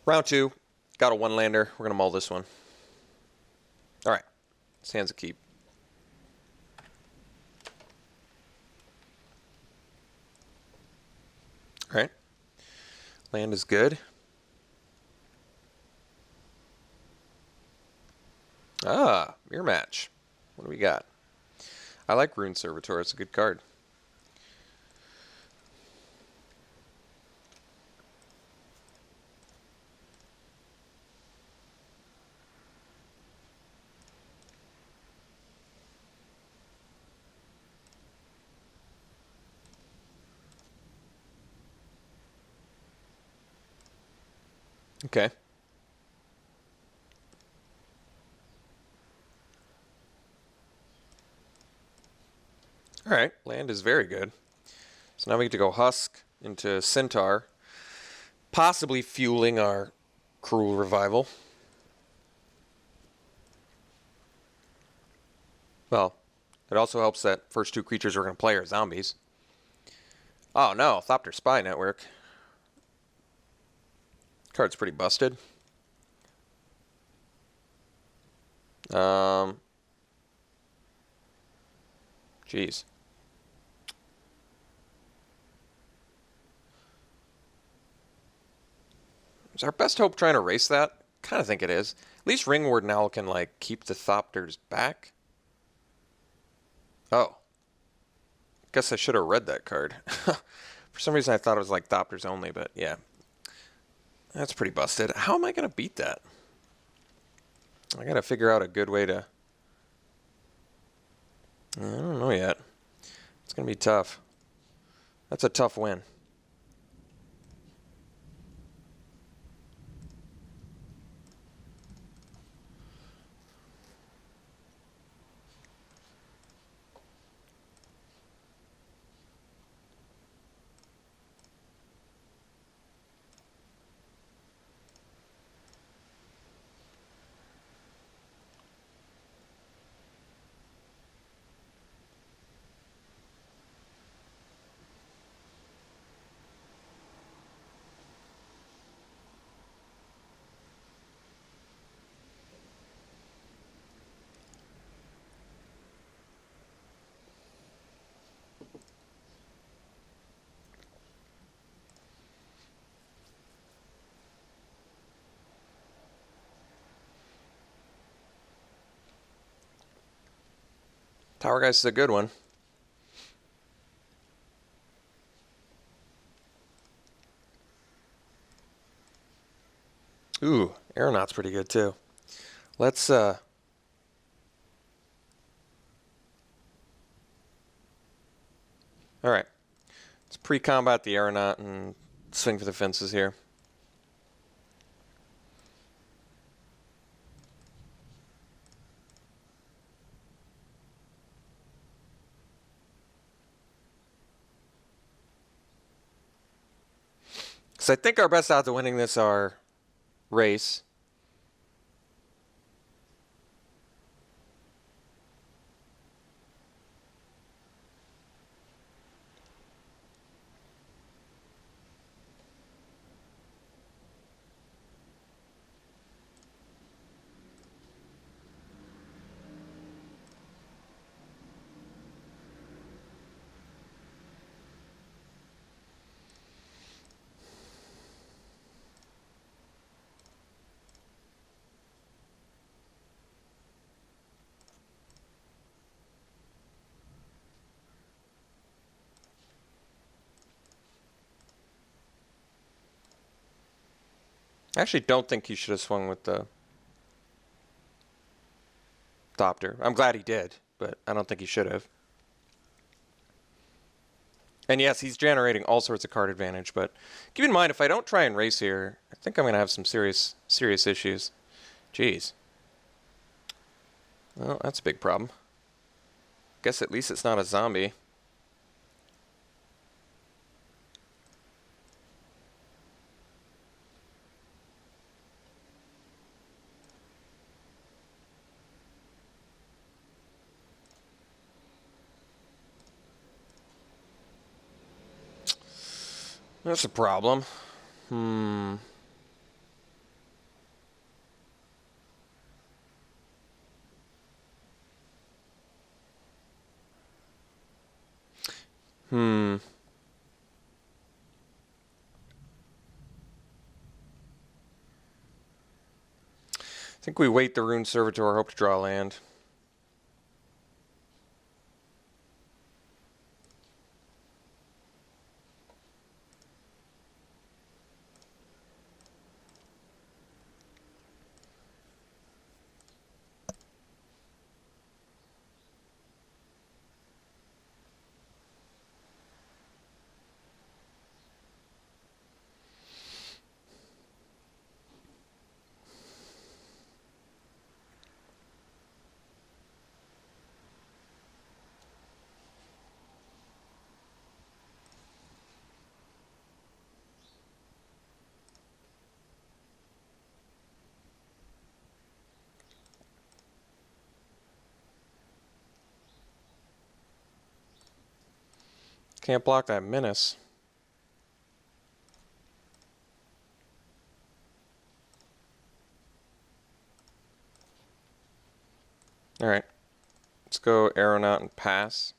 Round two. Got a one lander. We're going to mull this one. All right. This hand's a keep. All right. Land is good. Ah, mirror match. What do we got? I like Rune Servitor. It's a good card. Okay. All right. Land is very good. So now we get to go Husk into Centaur, possibly fueling our Cruel Revival. Well, it also helps that first two creatures we're going to play are zombies. Oh no, Thopter Spy Network. Card's pretty busted. Jeez. Is our best hope trying to erase that? Kind of think it is. At least Ringward now can, like, keep the Thopters back. Oh. Guess I should have read that card. For some reason I thought it was, like, Thopters only, but yeah. That's pretty busted. How am I going to beat that? I got to figure out a good way to... I don't know yet. It's going to be tough. That's a tough win. Tower Geist is a good one. Ooh, Aeronaut's pretty good too. Let's let's pre-combat the Aeronaut and swing for the fences here. Because I think our best odds of winning this are race. I actually don't think he should have swung with the Thopter. I'm glad he did, but I don't think he should have. And yes, he's generating all sorts of card advantage, but keep in mind, if I don't try and race here, I think I'm going to have some serious issues. Jeez. Well, that's a big problem. Guess at least it's not a zombie. That's a problem. I think we wait the Rune Servitor, hope to draw land. Can't block that menace. Alright. Let's go Aeronaut and pass.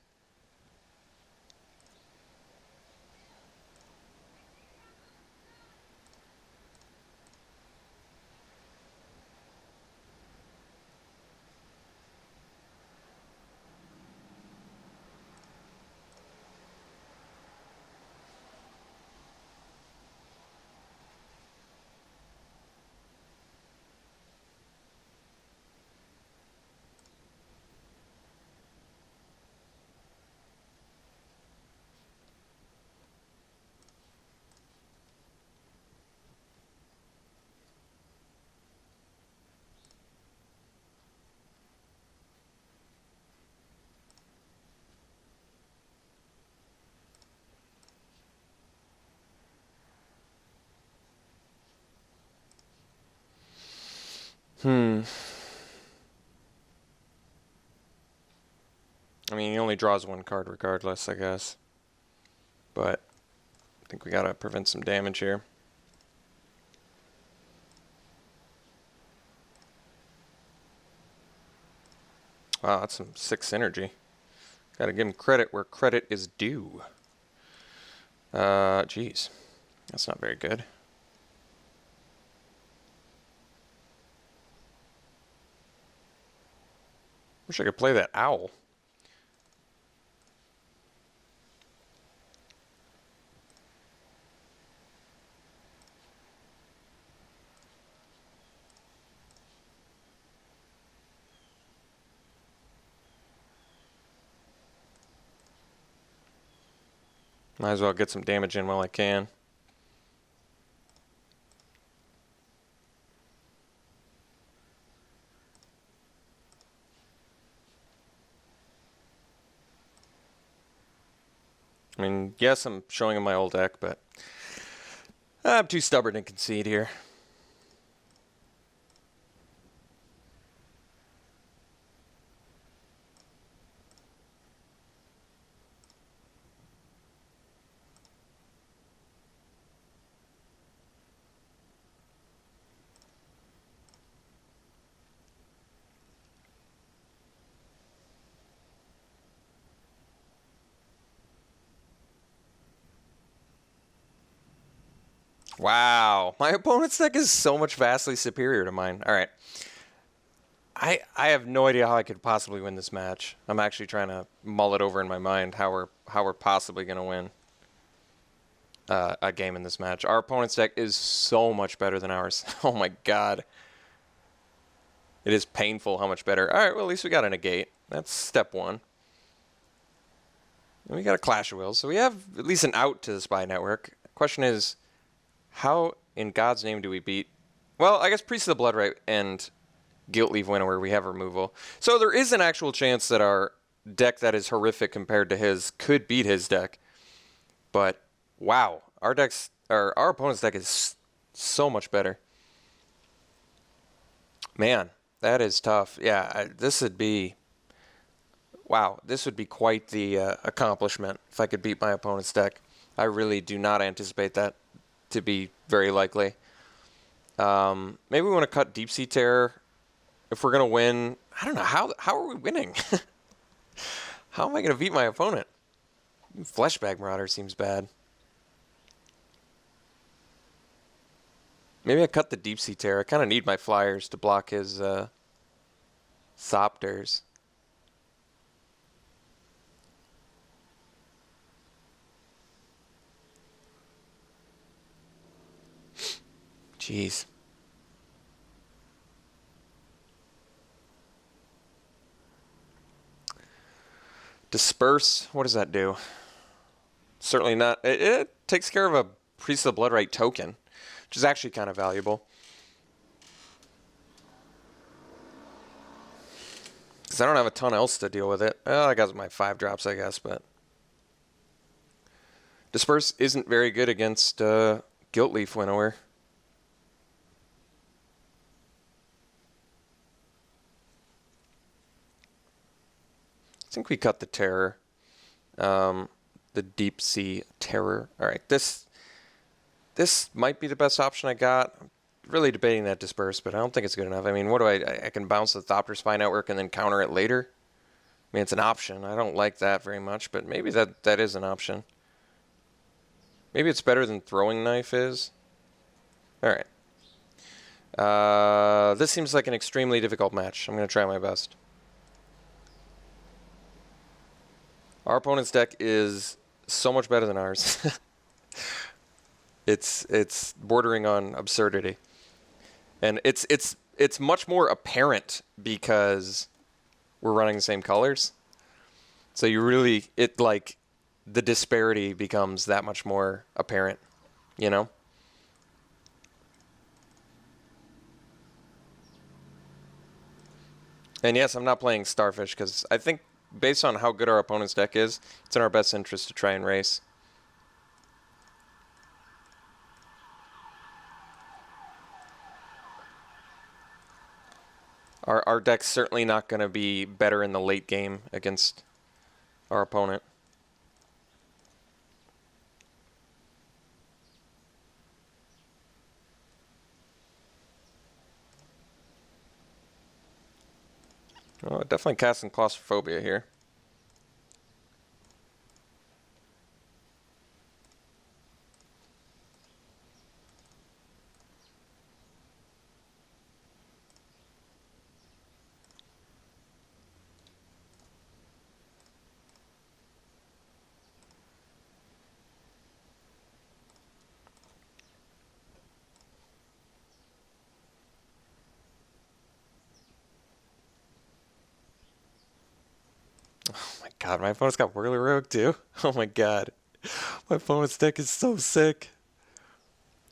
I mean, he only draws one card regardless, I guess. But I think we gotta prevent some damage here. Wow, that's some 6 synergy. Gotta give him credit where credit is due. Geez. That's not very good. Wish I could play that owl. Might as well get some damage in while I can. I mean, yes, I'm showing him my old deck, but I'm too stubborn to concede here. Wow, my opponent's deck is so much vastly superior to mine. All right. I have no idea how I could possibly win this match. I'm actually trying to mull it over in my mind how we're possibly going to win a game in this match. Our opponent's deck is so much better than ours. Oh my god. It is painful how much better. All right, well, at least we got a negate. That's step 1. And we got a Clash of Wills, so we have at least an out to the Spy Network. Question is, how in God's name do we beat... Well, I guess Priest of the Bloodright and Guilt Leave Winnower, we have removal. So there is an actual chance that our deck that is horrific compared to his could beat his deck. But, wow, our opponent's deck is so much better. Man, that is tough. Yeah, this would be... Wow, this would be quite the accomplishment if I could beat my opponent's deck. I really do not anticipate that to be very likely. Maybe we want to cut Deep Sea Terror if we're going to win. I don't know. How are we winning? How am I going to beat my opponent? Fleshbag Marauder seems bad. Maybe I cut the Deep Sea Terror. I kind of need my flyers to block his Thopters. Jeez. Disperse. What does that do? Certainly not. It takes care of a Priest of the Bloodright token, which is actually kind of valuable. Because I don't have a ton else to deal with it. Well, I got my 5 drops, I guess, but... Disperse isn't very good against Guiltleaf Winnower. I think we cut the Terror. The Deep Sea Terror. Alright, this might be the best option I got. I'm really debating that Disperse, but I don't think it's good enough. I mean, what do I can bounce the Thopter Spy Network and then counter it later? I mean, it's an option. I don't like that very much, but maybe that is an option. Maybe it's better than Throwing Knife is. Alright. This seems like an extremely difficult match. I'm going to try my best. Our opponent's deck is so much better than ours. It's bordering on absurdity. And it's much more apparent because we're running the same colors. So you really, the disparity becomes that much more apparent, you know? And yes, I'm not playing Starfish because I think based on how good our opponent's deck is, it's in our best interest to try and race. Our deck's certainly not going to be better in the late game against our opponent. Oh, definitely casting Claustrophobia here. Oh my god, my opponent's got Whirler Rogue too? Oh my god. My opponent's deck is so sick.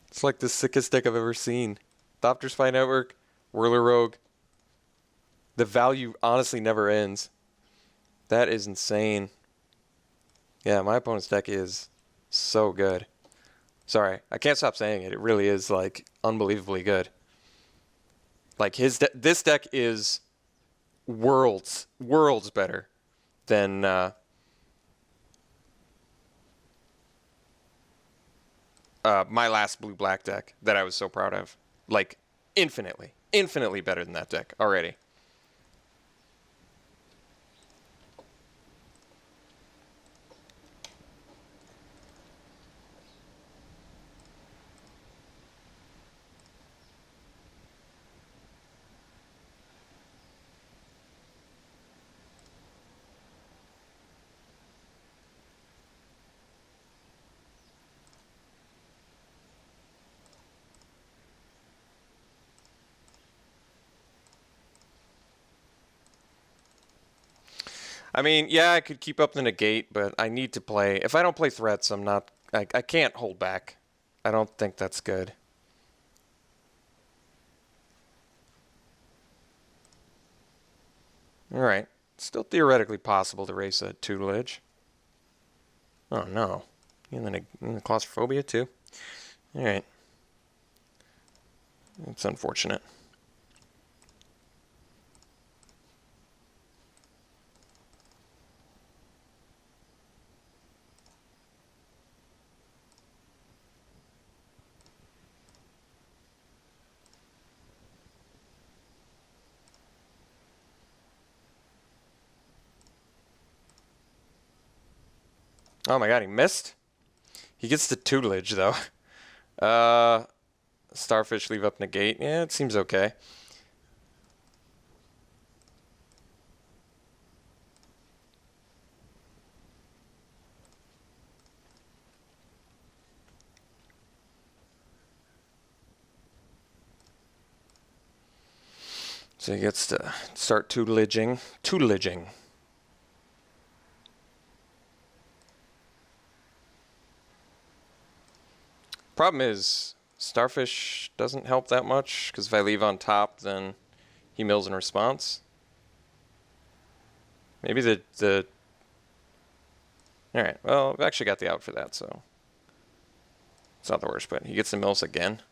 It's like the sickest deck I've ever seen. Thopter Spy Network, Whirler Rogue. The value honestly never ends. That is insane. Yeah, my opponent's deck is so good. Sorry, I can't stop saying it. It really is, like, unbelievably good. Like, this deck is worlds better than my last blue-black deck that I was so proud of. Like, infinitely better than that deck already. I mean, yeah, I could keep up the negate, but I need to play. If I don't play threats, I'm not. I can't hold back. I don't think that's good. Alright. Still theoretically possible to race a tutelage. Oh no. And then the claustrophobia too. Alright. It's unfortunate. Oh my god, he missed? He gets the tutelage, though. Starfish leave up negate. Yeah, it seems okay. So he gets to start tutelaging. Tutelaging. Problem is, Starfish doesn't help that much, because if I leave on top, then he mills in response. Maybe the... Alright, well, I've actually got the out for that, so... It's not the worst, but he gets the mills again.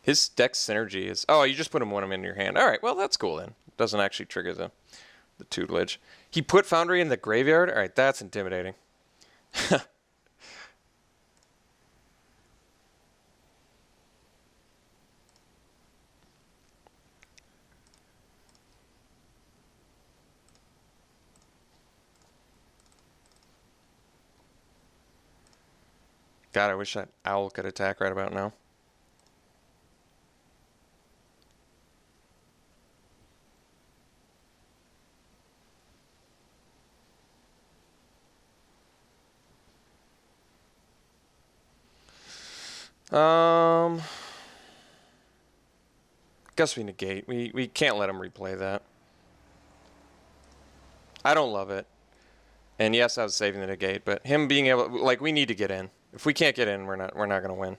His deck synergy is... Oh, you just put one of them in your hand. Alright, well, that's cool then. Doesn't actually trigger the tutelage. He put Foundry in the graveyard? Alright, that's intimidating. God, I wish that owl could attack right about now. Guess we negate. We can't let him replay that. I don't love it. And yes, I was saving the negate, but him being able, like, we need to get in. If we can't get in, we're not gonna win.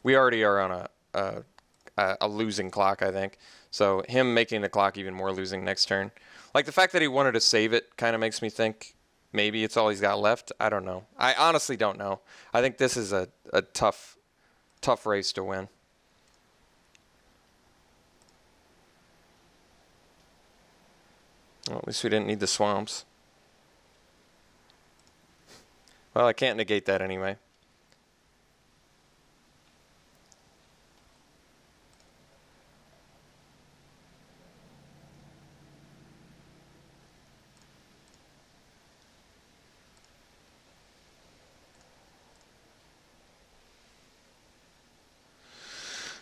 We already are on a losing clock, I think. So him making the clock even more losing next turn, like the fact that he wanted to save it, kind of makes me think maybe it's all he's got left. I don't know. I honestly don't know. I think this is a tough race to win. Well, at least we didn't need the swamps. Well, I can't negate that anyway.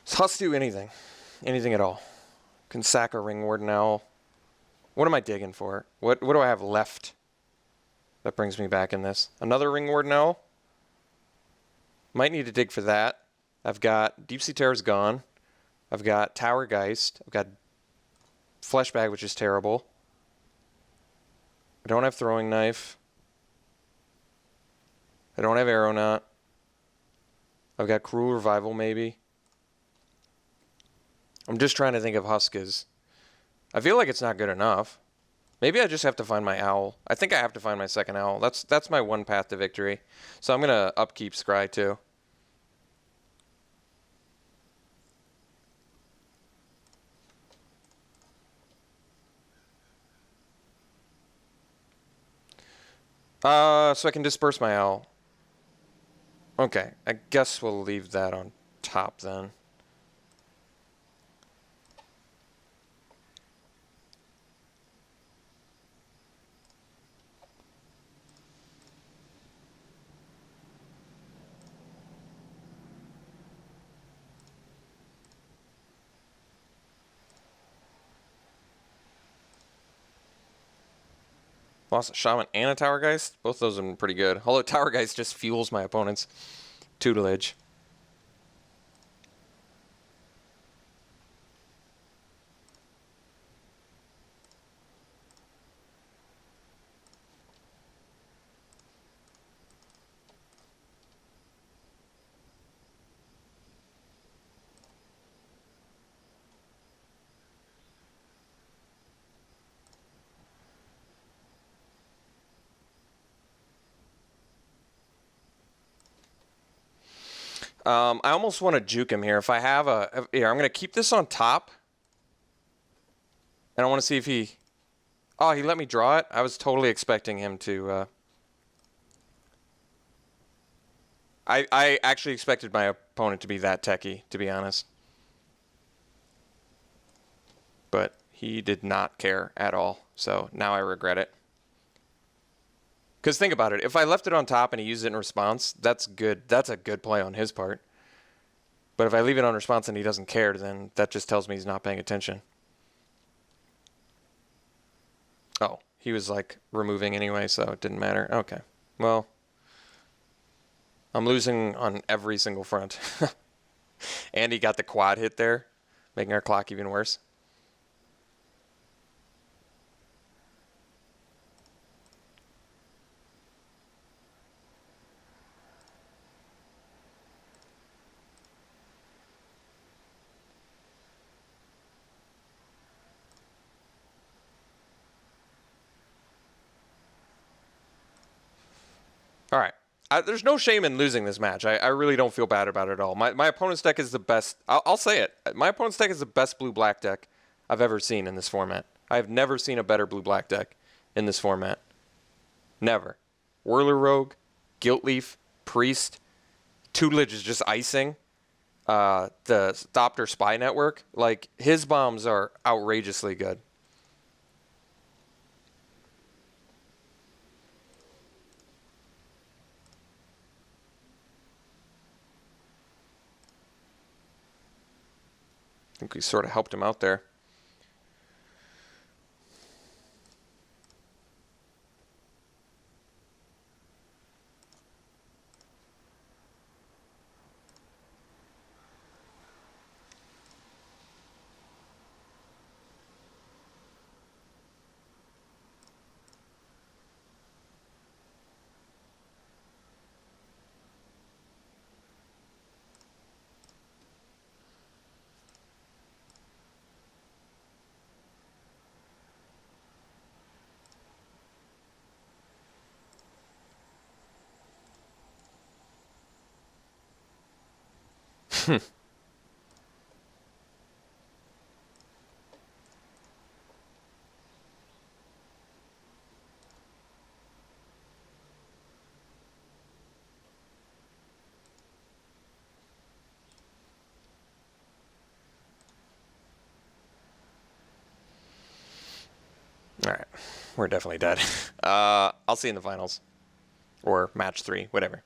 So let's do anything. Anything at all. Can sack a Ring Warden Owl. What am I digging for? What do I have left that brings me back in this? Another Ring Warden Owl? Might need to dig for that. I've got Deep Sea Terror's gone. I've got Tower Geist. I've got Fleshbag, which is terrible. I don't have Throwing Knife. I don't have Aeronaut. I've got Cruel Revival, maybe. I'm just trying to think of Huskas. I feel like it's not good enough. Maybe I just have to find my owl. I think I have to find my second owl. That's my one path to victory. So I'm going to upkeep Scry too. So I can disperse my owl. Okay, I guess we'll leave that on top then. Lost a Shaman and a Tower Geist. Both of those have been pretty good. Although Tower Geist just fuels my opponent's tutelage. I almost want to juke him here. If I have a... Here, I'm going to keep this on top. And I want to see if he... Oh, he let me draw it? I was totally expecting him to... I actually expected my opponent to be that techie, to be honest. But he did not care at all. So now I regret it. Because think about it. If I left it on top and he used it in response, that's good. That's a good play on his part. But if I leave it on response and he doesn't care, then that just tells me he's not paying attention. Oh, he was like removing anyway, so it didn't matter. Okay. Well, I'm losing on every single front. And he got the quad hit there, making our clock even worse. All right. There's no shame in losing this match. I really don't feel bad about it at all. My opponent's deck is the best. I'll say it. My opponent's deck is the best blue-black deck I've ever seen in this format. I've never seen a better blue-black deck in this format. Never. Whirler Rogue, Guilt Leaf, Priest, Tutelage is just icing. The Thopter Spy Network. Like, his bombs are outrageously good. I think we sort of helped him out there. All right. We're definitely dead. I'll see you in the finals. Or match 3, whatever.